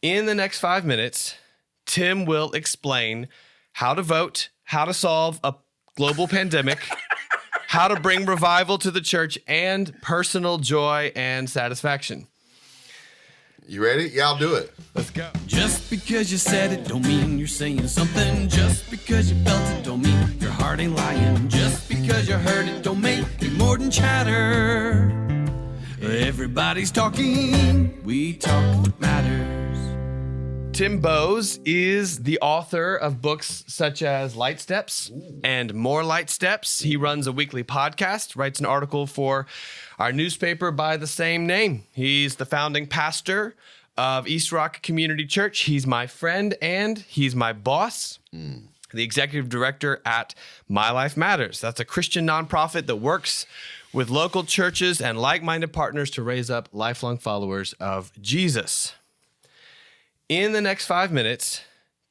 In the next 5 minutes, Tim will explain how to vote, how to solve a global pandemic, how to bring revival to the church, and personal joy and satisfaction. You ready? Yeah, I'll do it. Let's go. Just because you said it don't mean you're saying something. Just because you felt it don't mean your heart ain't lying. Just because you heard it don't make it more than chatter. Everybody's talking, we talk what matters. Tim Bowes is the author of books such as Light Steps and More Light Steps. He runs a weekly podcast, writes an article for our newspaper by the same name. He's the founding pastor of East Rock Community Church. He's my friend and he's my boss, the executive director at My Life Matters. That's a Christian nonprofit that works with local churches and like-minded partners to raise up lifelong followers of Jesus. In the next 5 minutes,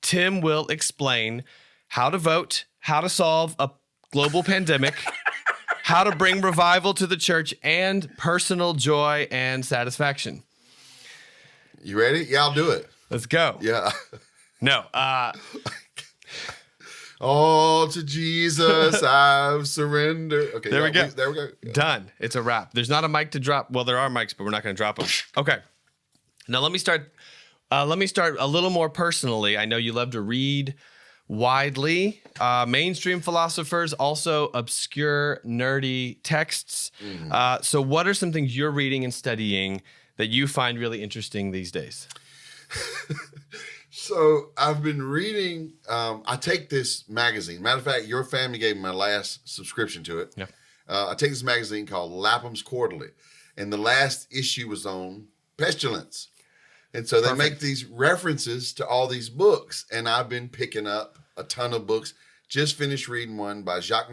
Tim will explain how to vote, how to solve a global pandemic, how to bring revival to the church, and personal joy and satisfaction. You ready? Yeah, I'll do it. Let's go. Yeah. No. All to Jesus I've surrendered. Okay, There we go. There we go. Yeah. Done. It's a wrap. There's not a mic to drop. Well, there are mics, but we're not going to drop them. Okay. Now let me start a little more personally. I know you love to read widely. Mainstream philosophers, also obscure, nerdy texts. So what are some things you're reading and studying that you find really interesting these days? So I've been reading, I take this magazine. Matter of fact, your family gave me my last subscription to it. Yeah. I take this magazine called Lapham's Quarterly. And the last issue was on pestilence. And so they make these references to all these books. And I've been picking up a ton of books. Just finished reading one by Jacques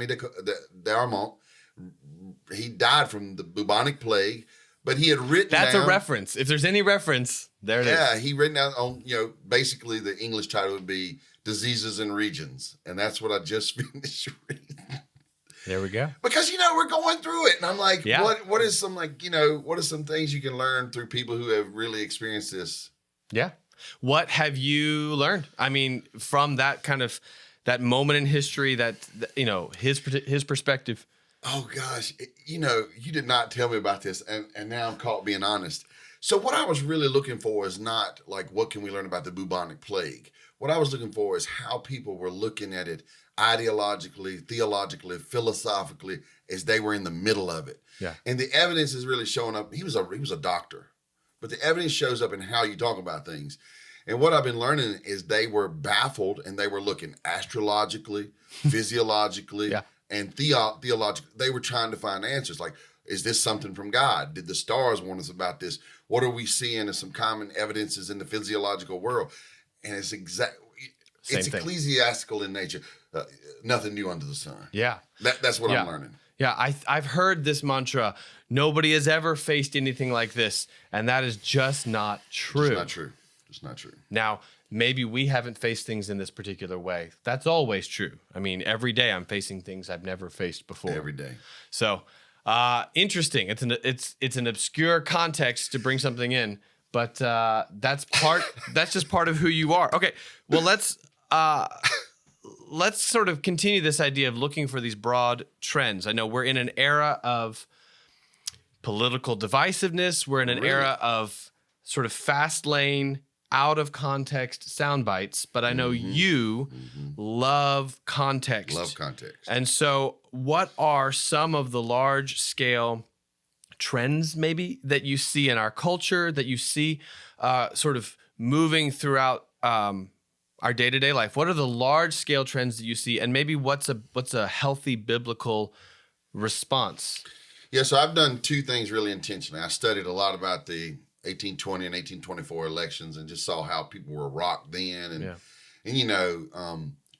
d'Armont. He died from the bubonic plague, but he had written That's down, a reference. If there's any reference, there it is. Yeah, he written down on, basically the English title would be Diseases and Regions. And that's what I just finished reading. There we go. Because, we're going through it. And I'm like, Yeah. what is some, what are some things you can learn through people who have really experienced this? Yeah. What have you learned? I mean, from that that moment in history that his perspective. Oh, gosh. You did not tell me about this. And now I'm caught being honest. So what I was really looking for is not like, what can we learn about the bubonic plague? What I was looking for is how people were looking at it ideologically, theologically, philosophically, as they were in the middle of it. Yeah. And the evidence is really showing up. He was a doctor, but the evidence shows up in how you talk about things. And what I've been learning is they were baffled and they were looking astrologically, physiologically, Yeah. and theologically. They were trying to find answers like, is this something from God? Did the stars warn us about this? What are we seeing as some common evidences in the physiological world? And it's Same thing. ecclesiastical in nature. Nothing new under the sun. Yeah. That's what I'm learning. Yeah, I've heard this mantra, nobody has ever faced anything like this, and that is just not true. It's not true. It's not true. Now, maybe we haven't faced things in this particular way. That's always true. I mean, every day I'm facing things I've never faced before. Every day. So, interesting. It's an obscure context to bring something in, but that's just part of who you are. Okay, well, let's sort of continue this idea of looking for these broad trends. I know we're in an era of political divisiveness. We're in an era of sort of fast lane, out of context sound bites, but I know you love context. Love context. And so what are some of the large scale trends maybe that you see in our culture, that you see sort of moving throughout our day-to-day life? What are the large scale trends that you see, and maybe what's a healthy biblical response? Yeah, so I've done two things really intentionally. I studied a lot about the 1820 and 1824 elections and just saw how people were rocked then.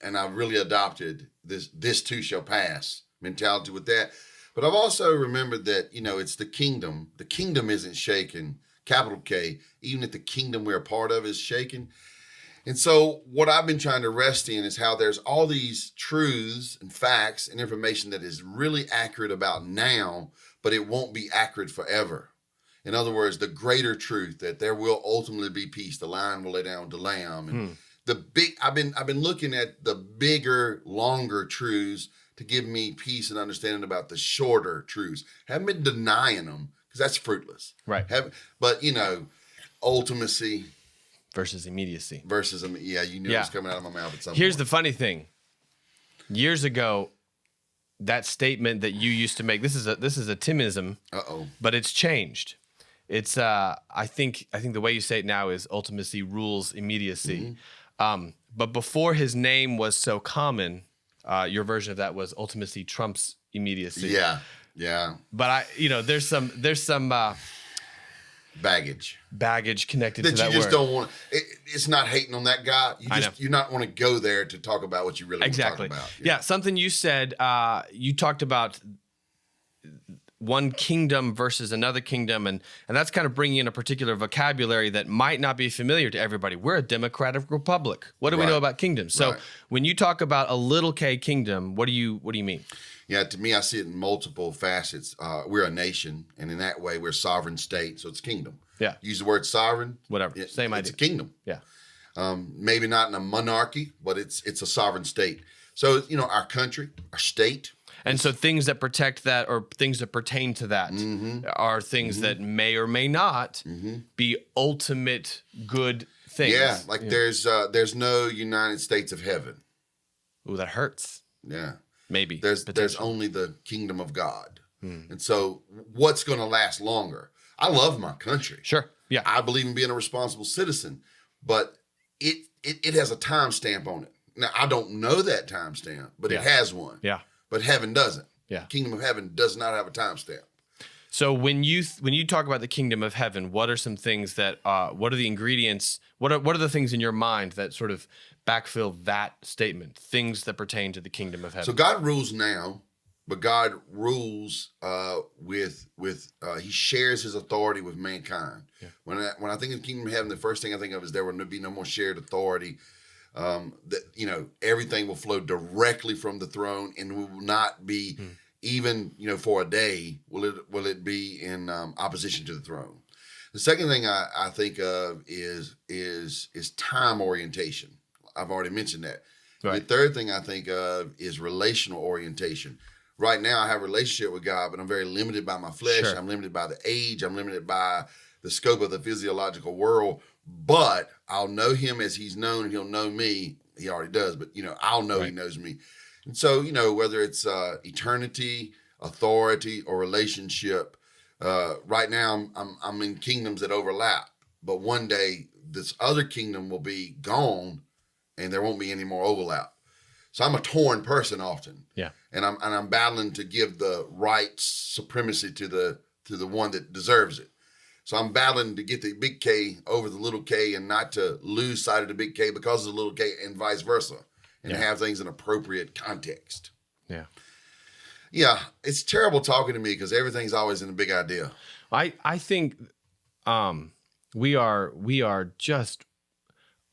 And I really adopted this too shall pass mentality with that. But I've also remembered that, it's the kingdom. The kingdom isn't shaken, capital K, even if the kingdom we're a part of is shaken. And so what I've been trying to rest in is how there's all these truths and facts and information that is really accurate about now, but it won't be accurate forever. In other words, the greater truth that there will ultimately be peace. The lion will lay down with the lamb. And I've been looking at the bigger, longer truths to give me peace and understanding about the shorter truths. Haven't been denying them because that's fruitless. Right. But ultimacy versus immediacy. You knew it was coming out of my mouth at some Here's point. the funny thing. Years ago, that statement that you used to make, this is a Timism. But it's changed. It's I think the way you say it now is ultimacy rules immediacy. But before his name was so common, your version of that was ultimacy trumps immediacy. Yeah. But there's some baggage connected to that you just word. don't want. It's not hating on that guy. You not want to go there to talk about what you really want to talk about. Yeah, something you said. You talked about one kingdom versus another kingdom, and that's kind of bringing in a particular vocabulary that might not be familiar to everybody. We're a democratic republic. What do we know about kingdoms? So when you talk about a little k kingdom, what do you mean? Yeah, to me, I see it in multiple facets. We're a nation, and in that way, we're a sovereign state, so it's kingdom. Yeah. Use the word sovereign. Whatever. Same idea. It's a kingdom. Yeah. Maybe not in a monarchy, but it's a sovereign state. So, our country, our state. And so things that protect that or things that pertain to that are things that may or may not be ultimate good things. Yeah, there's no United States of heaven. Ooh, that hurts. Yeah. Maybe. There's only the kingdom of God. And so what's going to last longer? I love my country. Sure. Yeah. I believe in being a responsible citizen, but it has a timestamp on it. Now, I don't know that timestamp, but it has one. Yeah. But heaven doesn't. Yeah. Kingdom of heaven does not have a timestamp. So when you talk about the kingdom of heaven, what are some things that what are the ingredients? What are the things in your mind that sort of backfill that statement? Things that pertain to the kingdom of heaven. So God rules now, but God rules with He shares His authority with mankind. Yeah. When I think of the kingdom of heaven, the first thing I think of is there will be no more shared authority. That everything will flow directly from the throne, and we will not be even for a day will it be in opposition to the throne. The second thing I think of is time orientation. I've already mentioned that. Right. The third thing I think of is relational orientation. Right now, I have a relationship with God, but I'm very limited by my flesh. Sure. I'm limited by the age. I'm limited by the scope of the physiological world. But I'll know Him as He's known, and He'll know me. He already does, but I'll know He knows me. And so whether it's eternity, authority, or relationship, right now I'm in kingdoms that overlap. But one day this other kingdom will be gone, and there won't be any more overlap. So I'm a torn person often. Yeah. And I'm battling to give the right supremacy to the one that deserves it. So I'm battling to get the big K over the little k and not to lose sight of the big K because of the little k, and vice versa, and have things in appropriate context. Yeah. Yeah, it's terrible talking to me because everything's always in a big idea. I think we are just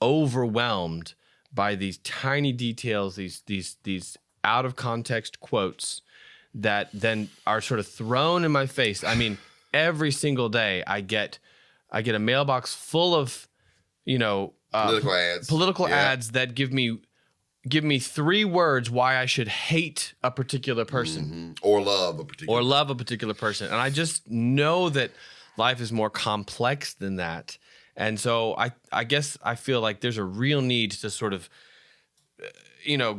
overwhelmed by these tiny details, these out of context quotes that then are sort of thrown in my face. I mean, every single day I get a mailbox full of political ads that give me 3 words why I should hate a particular person or love a particular person. And I just know that life is more complex than that. And so I guess I feel like there's a real need to sort of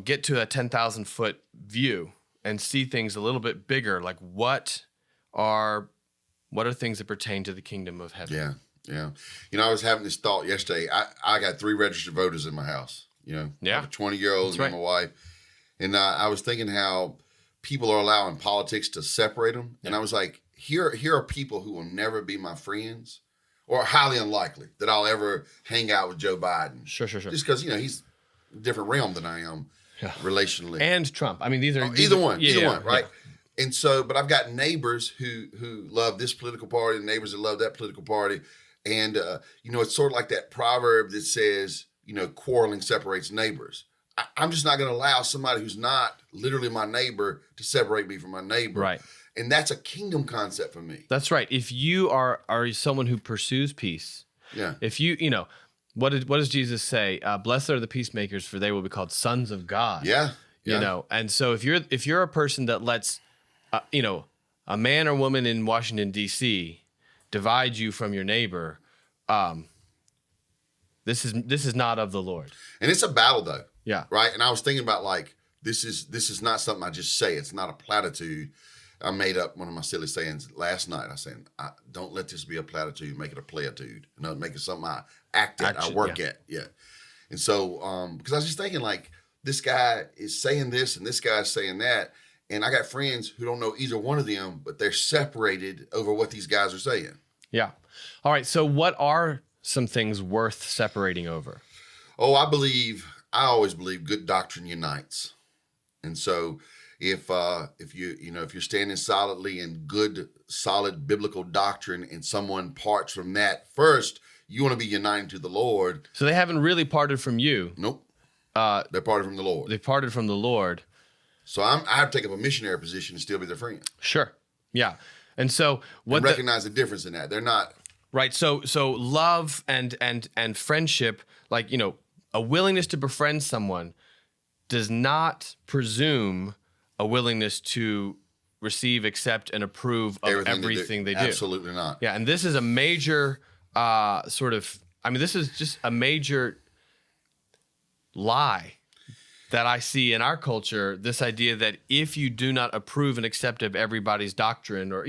get to a 10,000 foot view and see things a little bit bigger. Like what are things that pertain to the kingdom of heaven? Yeah. I was having this thought yesterday. I got 3 registered voters in my house. I have a 20-year-old and my wife. And I was thinking how people are allowing politics to separate them. And I was like, here are people who will never be my friends, or highly unlikely that I'll ever hang out with Joe Biden. Sure. Just because, he's a different realm than I am relationally. And Trump. I mean, these are either one, right? Yeah. And so, but I've got neighbors who love this political party and neighbors that love that political party. And, it's sort of like that proverb that says, quarreling separates neighbors. I'm just not going to allow somebody who's not literally my neighbor to separate me from my neighbor. Right. And that's a kingdom concept for me. That's right. If you are someone who pursues peace, Yeah. if you know, what does Jesus say? Blessed are the peacemakers, for they will be called sons of God. Yeah. You know, and so if you're a person that lets, a man or woman in Washington D.C. divide you from your neighbor, this is not of the Lord. And it's a battle, though. Yeah. Right. And I was thinking about like this is not something I just say. It's not a platitude. I made up one of my silly sayings last night. I said, don't let this be a platitude, make it a platitude. Make it something I act at, I work at. Yeah. And so, because I was just thinking like, this guy is saying this and this guy is saying that. And I got friends who don't know either one of them, but they're separated over what these guys are saying. Yeah. All right. So what are some things worth separating over? Oh, I always believe good doctrine unites. And so if you're standing solidly in good, solid biblical doctrine and someone parts from that first, you want to be united to the Lord. So they haven't really parted from you. Nope. They're parted from the Lord. They parted from the Lord. So I have to take up a missionary position and still be their friend. Sure. Yeah. And so recognize the difference in that. They're not right. So love and friendship, like, a willingness to befriend someone does not presume a willingness to receive, accept, and approve of everything they do. Absolutely not. Yeah. And this is a major this is just a major lie that I see in our culture, this idea that if you do not approve and accept of everybody's doctrine or,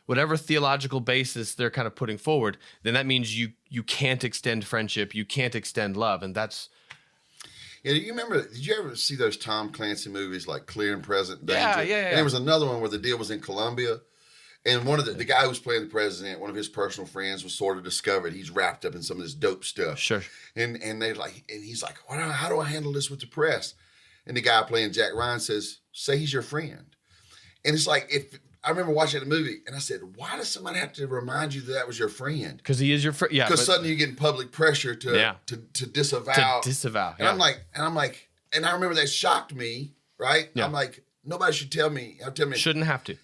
whatever theological basis they're kind of putting forward, then that means you can't extend friendship, you can't extend love. And that's... Yeah, did you ever see those Tom Clancy movies like Clear and Present Danger? Yeah. And there was another one where the deal was in Colombia. And one of the guy who was playing the president, one of his personal friends, was sort of discovered he's wrapped up in some of this dope stuff. Sure. And he's like, how do I handle this with the press? And the guy playing Jack Ryan says, say he's your friend. And it's like, I remember watching the movie and I said, why does somebody have to remind you that was your friend? Because he is your friend. Yeah. Because suddenly you're getting public pressure to disavow. To disavow. And I'm like, and I remember that shocked me, right? Yeah. I'm like, nobody should tell me. Shouldn't have to.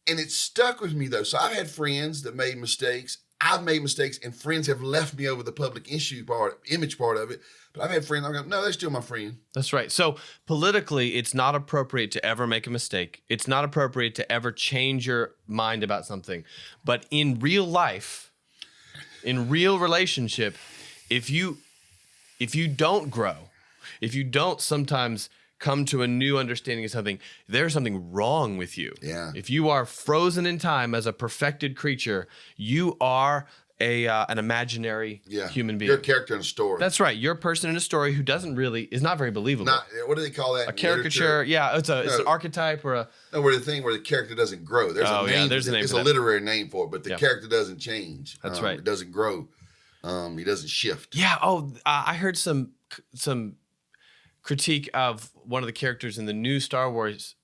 And it stuck with me, though. So I've had friends that made mistakes. I've made mistakes, and friends have left me over the public image part of it. But I've had friends, I'm going, no, they're still my friend. That's right. So politically, it's not appropriate to ever make a mistake. It's not appropriate to ever change your mind about something. But in real life, in real relationship, if you don't grow, if you don't sometimes come to a new understanding of something, there's something wrong with you. Yeah. If you are frozen in time as a perfected creature, you are an imaginary human being. You're a character in a story. That's right. You're a person in a story who is not very believable. What do they call that? A caricature. Yeah, it's an archetype or a... No, where the character doesn't grow. There's a name. There's a name. It's a literary name for it, but the character doesn't change. That's right. It doesn't grow. He doesn't shift. Yeah. I heard some critique of one of the characters in the new Star Wars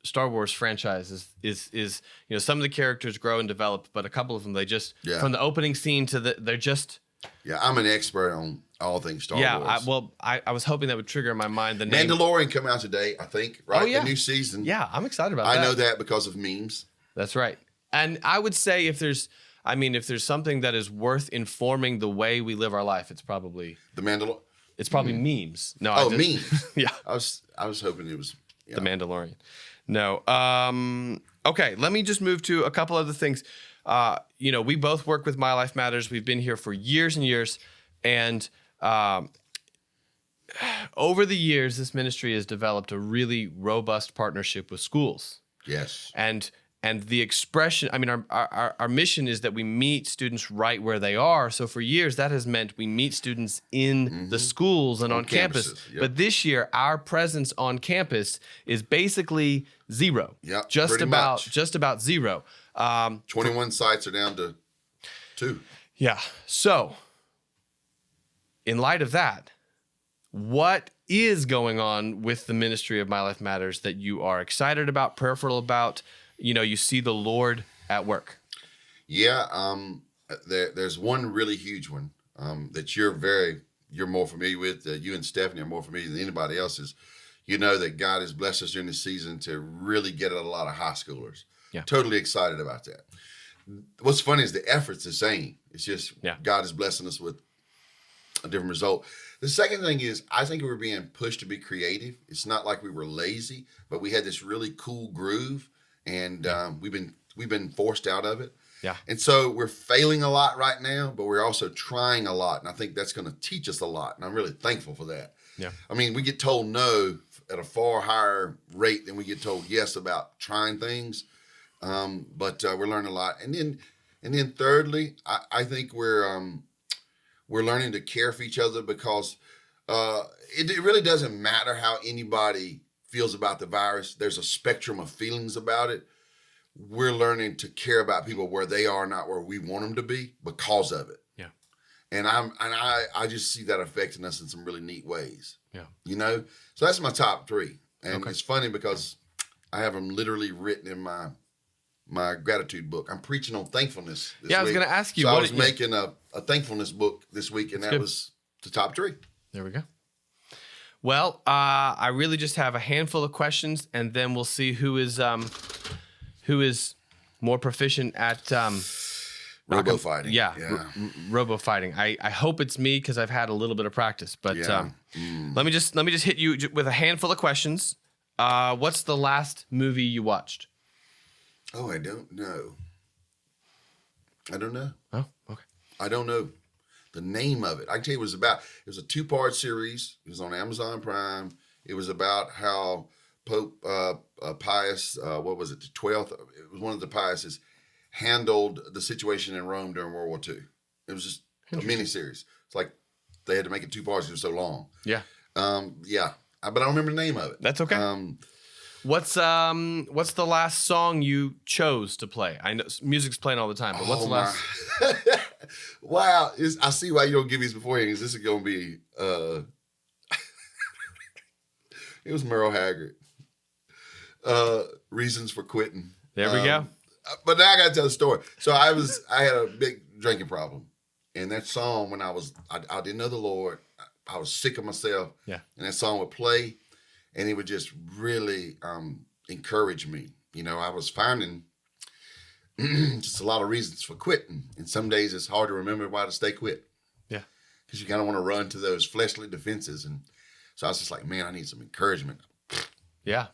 franchise is some of the characters grow and develop, but a couple of them from the opening scene to they're just... Yeah, I'm an expert on all things Star Wars. I was hoping that would trigger in my mind the name. Mandalorian come out today, I think, right? Oh, yeah. The new season. Yeah, I'm excited about that. I know that because of memes. That's right. And I would say if there's something that is worth informing the way we live our life, it's probably... The Mandalorian? It's probably memes. No, memes. Yeah. I was hoping it was The Mandalorian. No. Okay, let me just move to a couple other things. We both work with My Life Matters. We've been here for years and years. And over the years, this ministry has developed a really robust partnership with schools. Yes. And the expression, our mission is that we meet students right where they are. So for years, that has meant we meet students in the schools and on campus. Yep. But this year, our presence on campus is basically zero. Yeah, just about zero. 21 sites are down to 2. Yeah. So, in light of that, what is going on with the ministry of My Life Matters that you are excited about, prayerful about? You see the Lord at work. Yeah, there's one really huge one that you're more familiar with. You and Stephanie are more familiar than anybody else is. You know that God has blessed us during this season to really get at a lot of high schoolers. Yeah. Totally excited about that. What's funny is the effort's the same. It's just God is blessing us with a different result. The second thing is, I think we were being pushed to be creative. It's not like we were lazy, but we had this really cool groove, and we've been forced out of it. Yeah. And so we're failing a lot right now, but we're also trying a lot, and I think that's going to teach us a lot, and I'm really thankful for that. Yeah. I mean, we get told no at a far higher rate than we get told yes about trying things, but we're learning a lot. And then thirdly, I think we're learning to care for each other, because it really doesn't matter how anybody feels about the virus. There's a spectrum of feelings about it. We're learning to care about people where they are, not where we want them to be, because of it. Yeah. And I just see that affecting us in some really neat ways. Yeah. You know? So that's my top 3. And it's funny because I have them literally written in my gratitude book. I'm preaching on thankfulness this week. I was going to ask you. So I was making a thankfulness book this week, and that was the top 3. There we go. Well, I really just have a handful of questions, and then we'll see who is more proficient at Robo Fighting. Yeah. Robo Fighting. I hope it's me, because I've had a little bit of practice. But let me just hit you with a handful of questions. What's the last movie you watched? Oh, I don't know. Oh, okay. I don't know the name of it. I can tell you what it was about. It was a 2-part series. It was on Amazon Prime. It was about how Pope Pius, what was it, the 12th? It was one of the Piuses, handled the situation in Rome during World War II. It was just a mini-series. It's like they had to make it 2 parts. It was so long. Yeah. Yeah. But I don't remember the name of it. That's okay. What's the last song you chose to play? I know music's playing all the time, but what's the last? Wow. I see why you don't give these beforehand, because this is going to be, it was Merle Haggard. Reasons for Quitting. There we go. But now I got to tell the story. So I had a big drinking problem. And that song, when I didn't know the Lord, I was sick of myself. Yeah. And that song would play, and it would just really encourage me. You know, I was finding just a lot of reasons for quitting. And some days it's hard to remember why to stay quit. Yeah. Because you kind of want to run to those fleshly defenses. And so I was just like, man, I need some encouragement. Yeah.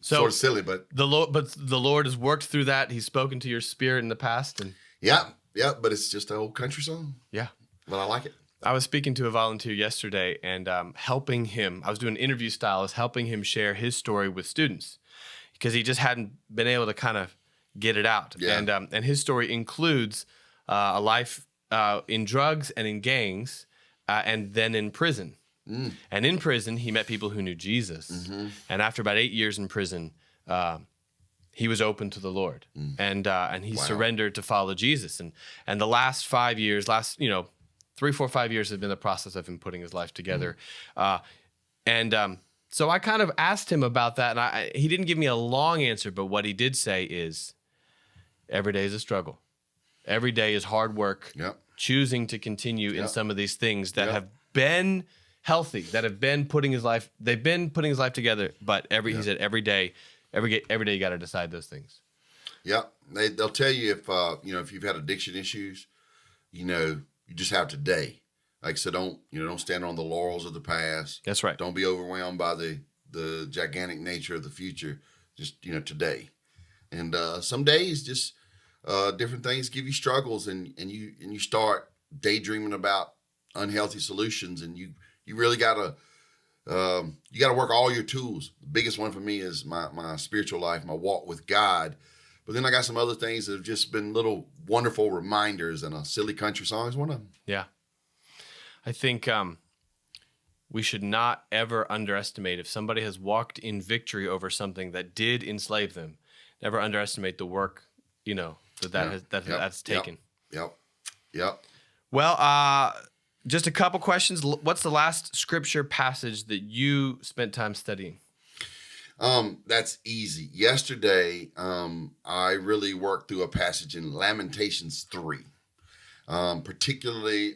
So sort of silly, but the Lord has worked through that. He's spoken to your spirit in the past, and yeah. But it's just an old country song. Yeah, but I like it. I was speaking to a volunteer yesterday, and helping him. I was doing interview style. I was helping him share his story with students, because he just hadn't been able to kind of get it out. Yeah. And his story includes a life in drugs and in gangs, and then in prison. And in prison, he met people who knew Jesus. Mm-hmm. And after about 8 years in prison, he was open to the Lord, and he surrendered to follow Jesus. And the last 5 years, 3, 4, 5 years have been the process of him putting his life together. So I kind of asked him about that, and he didn't give me a long answer, but what he did say is, every day is a struggle. Every day is hard work. Yep. Choosing to continue in some of these things that have been healthy, that have been putting his life together. But he said every day you got to decide those things. Yeah, they'll tell you if you've had addiction issues, you just have today. Like, so don't stand on the laurels of the past. That's right. Don't be overwhelmed by the gigantic nature of the future. Just today, and some days just different things give you struggles, and you start daydreaming about unhealthy solutions, and you really gotta work all your tools. The biggest one for me is my spiritual life, my walk with God. But then I got some other things that have just been little wonderful reminders, and a silly country song is one of them. Yeah. I think we should not ever underestimate, if somebody has walked in victory over something that did enslave them, never underestimate the work, that's taken. Yep. Well, just a couple questions. What's the last scripture passage that you spent time studying? That's easy. Yesterday, I really worked through a passage in Lamentations 3, particularly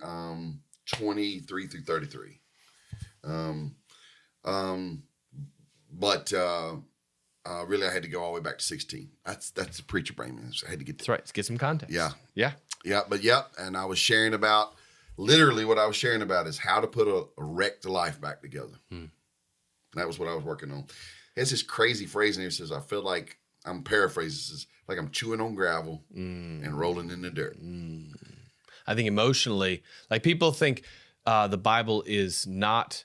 23 through 33. But really, I had to go all the way back to 16. That's the preacher brain, man. So I had to get That's right. Let's get some context. Yeah. Yeah. Yeah, but and I was sharing about, literally what I was sharing about is how to put a wrecked life back together. That was what I was working on. It's this crazy phrase in here that says, I feel like, I'm paraphrasing, this is like I'm chewing on gravel and rolling in the dirt. I think emotionally, like people think the Bible is not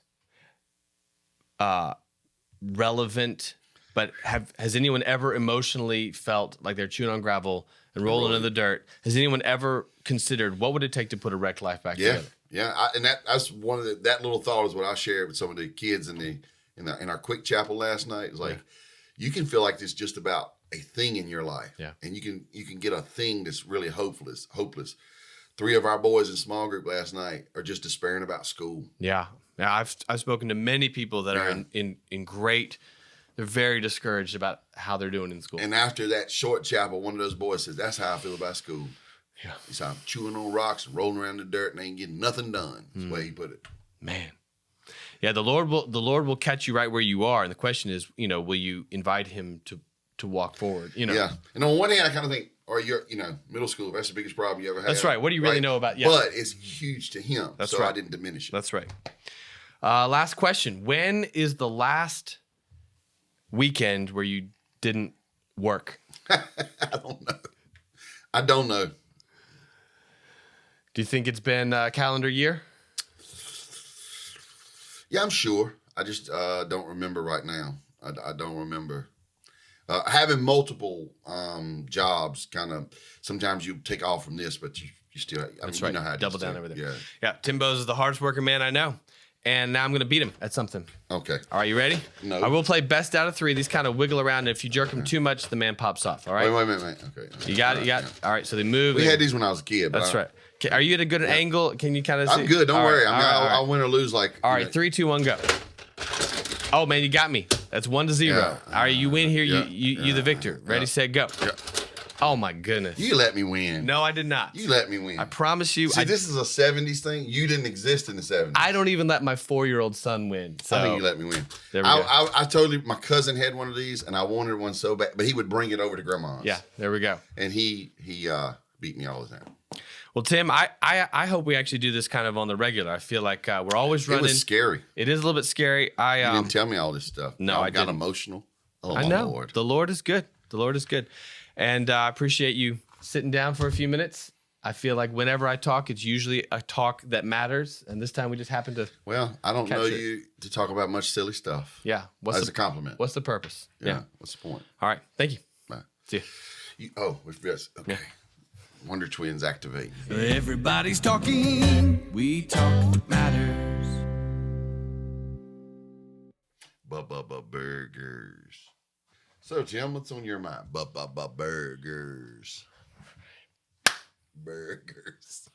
relevant, but has anyone ever emotionally felt like they're chewing on gravel and rolling in the dirt? Has anyone ever considered what would it take to put a wrecked life back together? Yeah, and that's one of that little thought is what I shared with some of the kids in our quick chapel last night. It's like you can feel like this just about a thing in your life, and you can get a thing that's really hopeless. 3 of our boys in small group last night are just despairing about school. Yeah, I've spoken to many people that are in great. They're very discouraged about how they're doing in school. And after that short chapel, one of those boys says, "That's how I feel about school." Yeah, he said, "I'm chewing on rocks and rolling around in the dirt and ain't getting nothing done." That's the way he put it. Man. Yeah, the Lord will catch you right where you are, and the question is, will you invite Him to walk forward? Yeah. And on one hand, I kind of think, or you're, middle school, that's the biggest problem you ever had. That's right. What do you really know about? Yeah. But it's huge to him. That's so right. I didn't diminish it. That's right. Last question: when is the last weekend where you didn't work? I don't know. Do you think it's been a calendar year? Yeah, I'm sure. I just don't remember right now. I don't remember. Having multiple jobs, kind of, sometimes you take off from this, but you still, That's right. right. You know how it Double is down too. over there. Yeah. Yeah. Tim Bowes is the hardest working man I know. And now I'm going to beat him at something. Okay. All right, you ready? No. I will play best out of 3. These kind of wiggle around. And if you jerk them too much, the man pops off. All right? Wait a minute. Okay. You got it? All right, so they move. We had these when I was a kid. That's right. Okay, are you at a good angle? Can you kind of see? I'm good. Don't worry. Right, I'll win or lose like. All right, 3, 2, 1, go. Oh, man, you got me. That's 1-0. Yeah. All right, you win here. Yeah. You the victor. Ready, set, go. Yeah. Oh, my goodness. You let me win. No, I did not. You let me win. I promise you. See, this is a 70s thing. You didn't exist in the 70s. I don't even let my 4-year-old son win. So I think you let me win. There we go. I told you my cousin had one of these, and I wanted one so bad, but he would bring it over to grandma's. Yeah, there we go. And he beat me all the time. Well, Tim, I hope we actually do this kind of on the regular. I feel like we're always running. It was scary. It is a little bit scary. You didn't tell me all this stuff. No, I got didn't. emotional. Oh, I my know. Lord. The Lord is good. The Lord is good. And I appreciate you sitting down for a few minutes. I feel like whenever I talk, it's usually a talk that matters. And this time we just happened to. Well, I don't know you to talk about much silly stuff. Yeah. As a compliment. What's the purpose? Yeah. What's the point? All right. Thank you. Bye. See you. Yes. Okay. Yeah. Wonder Twins activate. Everybody's talking, we talk what matters. Burgers. So, Tim, what's on your mind? Burgers. Burgers.